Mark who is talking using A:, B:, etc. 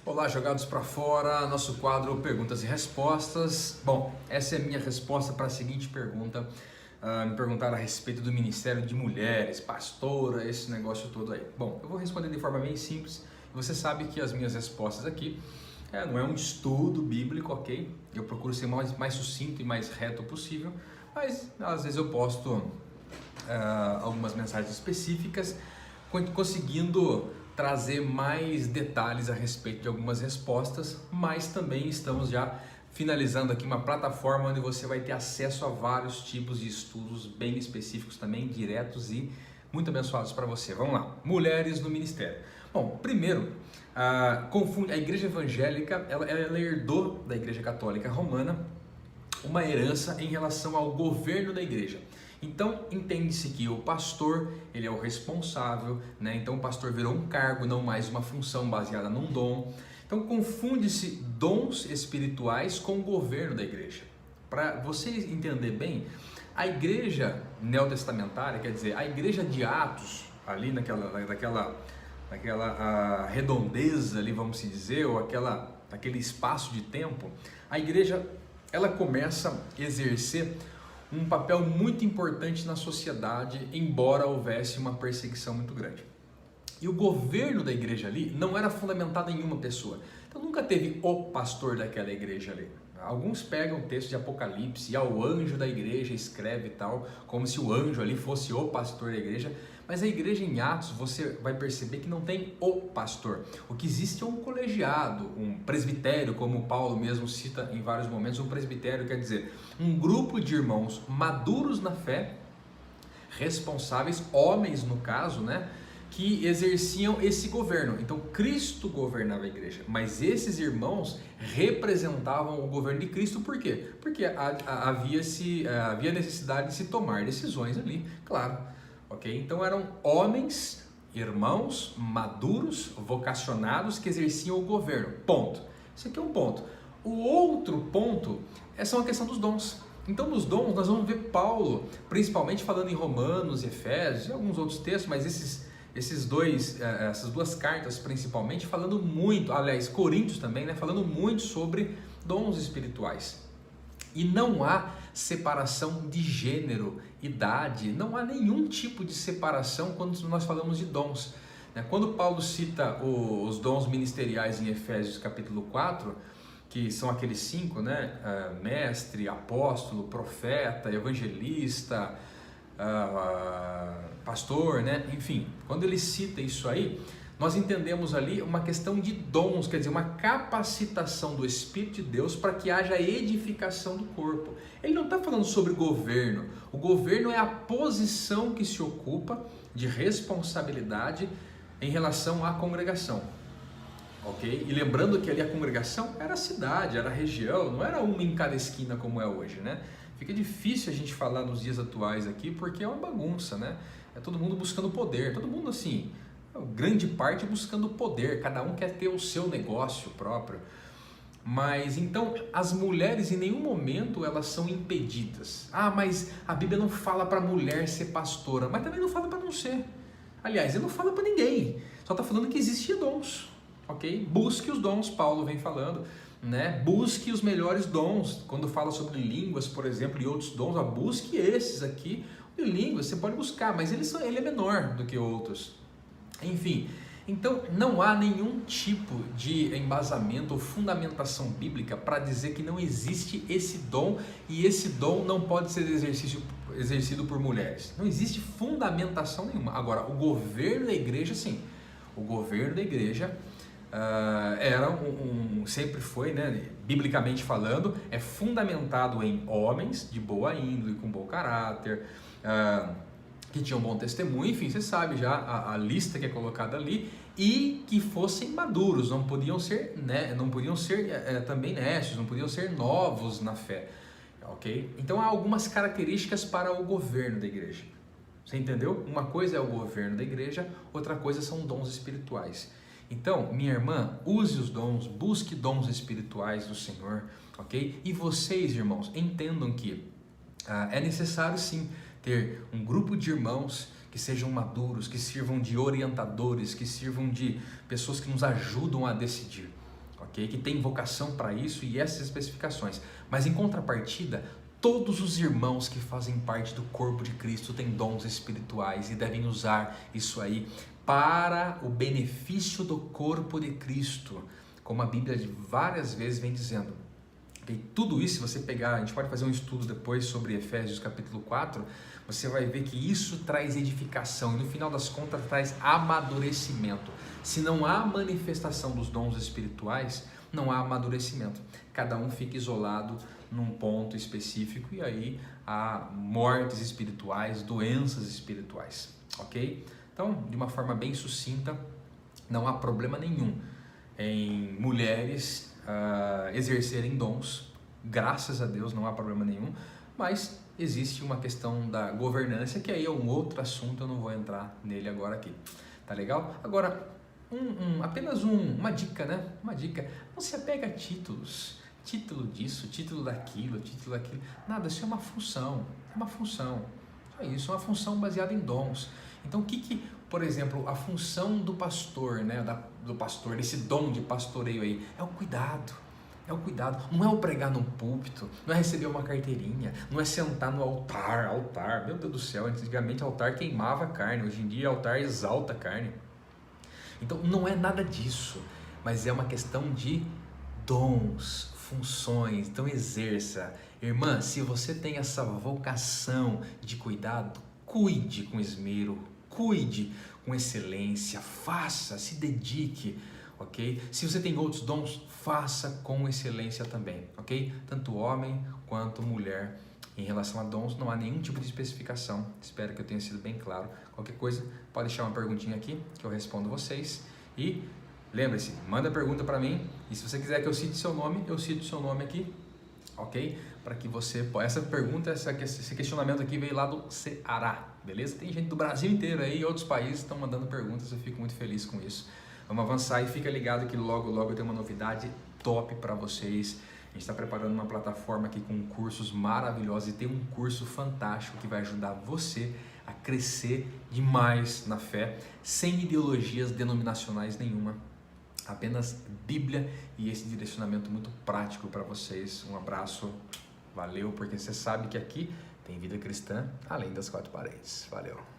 A: Olá, jogados para fora, nosso quadro Perguntas e Respostas. Bom, essa é a minha resposta para a seguinte pergunta. Me perguntaram a respeito do Ministério de Mulheres, pastora, esse negócio todo aí. Bom, eu vou responder de forma bem simples. Você sabe que as minhas respostas aqui não é um estudo bíblico, ok? Eu procuro ser mais sucinto e mais reto possível, mas às vezes eu posto algumas mensagens específicas, conseguindo trazer mais detalhes a respeito de algumas respostas, mas também estamos já finalizando aqui uma plataforma onde você vai ter acesso a vários tipos de estudos bem específicos também, diretos e muito abençoados para você. Vamos lá, mulheres no ministério. Bom, primeiro, a igreja evangélica, ela herdou da igreja católica romana uma herança em relação ao governo da igreja. Então, entende-se que o pastor, ele é o responsável, né? Então o pastor virou um cargo, não mais uma função baseada num dom. Então confunde-se dons espirituais com o governo da igreja. Para você entender bem, a igreja neotestamentária, quer dizer, a igreja de Atos, ali naquela redondeza ali, vamos dizer, ou aquele espaço de tempo, a igreja, ela começa a exercer um papel muito importante na sociedade, embora houvesse uma perseguição muito grande. E o governo da igreja ali não era fundamentado em uma pessoa. Então nunca teve o pastor daquela igreja ali. Alguns pegam o texto de Apocalipse e ao anjo da igreja escreve e tal, como se o anjo ali fosse o pastor da igreja. Mas a igreja em Atos, você vai perceber que não tem o pastor. O que existe é um colegiado, um presbitério, como Paulo mesmo cita em vários momentos. Um presbitério quer dizer um grupo de irmãos maduros na fé, responsáveis, homens no caso, né? Que exerciam esse governo. Então Cristo governava a igreja, mas esses irmãos representavam o governo de Cristo. Por quê? Porque havia necessidade de se tomar decisões ali, claro. Ok? Então eram homens, irmãos, maduros, vocacionados que exerciam o governo. Ponto. Isso aqui é um ponto. O outro ponto são a questão dos dons. Então, nos dons, nós vamos ver Paulo, principalmente falando em Romanos, Efésios e alguns outros textos, mas essas duas cartas principalmente, falando muito, aliás, Coríntios também, né? Falando muito sobre dons espirituais. E não há separação de gênero, idade, não há nenhum tipo de separação quando nós falamos de dons. Quando Paulo cita os dons ministeriais em Efésios capítulo 4, que são aqueles 5, né? Mestre, apóstolo, profeta, evangelista, pastor, né? Enfim, quando ele cita isso aí, nós entendemos ali uma questão de dons, quer dizer, uma capacitação do Espírito de Deus para que haja edificação do corpo. Ele não está falando sobre governo. O governo é a posição que se ocupa de responsabilidade em relação à congregação. Ok? E lembrando que ali a congregação era a cidade, era a região, não era uma em cada esquina como é hoje, né? Fica difícil a gente falar nos dias atuais aqui porque é uma bagunça, né? É todo mundo buscando poder, todo mundo assim, grande parte buscando poder, cada um quer ter o seu negócio próprio. Mas então as mulheres em nenhum momento elas são impedidas. Mas a Bíblia não fala para mulher ser pastora, mas também não fala para não ser. Aliás, ele não fala para ninguém, só está falando que existem dons. Ok? Busque os dons, Paulo vem falando, né? Busque os melhores dons. Quando fala sobre línguas, por exemplo, e outros dons, busque esses aqui. De línguas você pode buscar, mas ele é menor do que outros. Enfim, então não há nenhum tipo de embasamento ou fundamentação bíblica para dizer que não existe esse dom e esse dom não pode ser exercido por mulheres. Não existe fundamentação nenhuma. Agora, o governo da igreja, sim. O governo da igreja sempre foi, né, biblicamente falando, é fundamentado em homens de boa índole, com bom caráter, que tinham bom testemunho, enfim, você sabe já a lista que é colocada ali, e que fossem maduros, não podiam ser também nécios, não podiam ser novos na fé, ok? Então há algumas características para o governo da igreja, você entendeu? Uma coisa é o governo da igreja, outra coisa são dons espirituais. Então, minha irmã, use os dons, busque dons espirituais do Senhor, ok? E vocês, irmãos, entendam que é necessário sim ter um grupo de irmãos que sejam maduros, que sirvam de orientadores, que sirvam de pessoas que nos ajudam a decidir. ok? Que tem vocação para isso e essas especificações. Mas em contrapartida, todos os irmãos que fazem parte do corpo de Cristo têm dons espirituais e devem usar isso aí para o benefício do corpo de Cristo, como a Bíblia várias vezes vem dizendo. E tudo isso, se você pegar, a gente pode fazer um estudo depois sobre Efésios capítulo 4, você vai ver que isso traz edificação e no final das contas traz amadurecimento. Se não há manifestação dos dons espirituais, não há amadurecimento. Cada um fica isolado num ponto específico e aí há mortes espirituais, doenças espirituais, ok? Então, de uma forma bem sucinta, não há problema nenhum em mulheres exercerem dons, graças a Deus não há problema nenhum, mas existe uma questão da governança que aí é um outro assunto, eu não vou entrar nele agora aqui, tá legal? Agora, apenas uma dica, né? Uma dica, não se apega a títulos, título disso, título daquilo, nada, isso é uma função, só isso, é uma função baseada em dons. Então, por exemplo, a função do pastor, né, do pastor, esse dom de pastoreio aí, é o cuidado, não é o pregar no púlpito, não é receber uma carteirinha, não é sentar no altar, meu Deus do céu, antigamente altar queimava carne, hoje em dia altar exalta a carne. Então, não é nada disso, mas é uma questão de dons, funções, então exerça. Irmã, se você tem essa vocação de cuidado, cuide com esmero, cuide com excelência, faça, se dedique, ok? Se você tem outros dons, faça com excelência também, ok? Tanto homem quanto mulher. Em relação a dons, não há nenhum tipo de especificação. Espero que eu tenha sido bem claro. Qualquer coisa, pode deixar uma perguntinha aqui que eu respondo vocês. E lembre-se, manda pergunta para mim. E se você quiser que eu cite seu nome, eu cito seu nome aqui, ok? Para que você... Essa pergunta, esse questionamento aqui veio lá do Ceará, beleza? Tem gente do Brasil inteiro aí e outros países estão mandando perguntas, eu fico muito feliz com isso. Vamos avançar e fica ligado que logo eu tenho uma novidade top para vocês. A gente está preparando uma plataforma aqui com cursos maravilhosos e tem um curso fantástico que vai ajudar você a crescer demais na fé, sem ideologias denominacionais nenhuma. Apenas Bíblia e esse direcionamento muito prático para vocês. Um abraço, valeu, porque você sabe que aqui tem vida cristã além das quatro paredes. Valeu!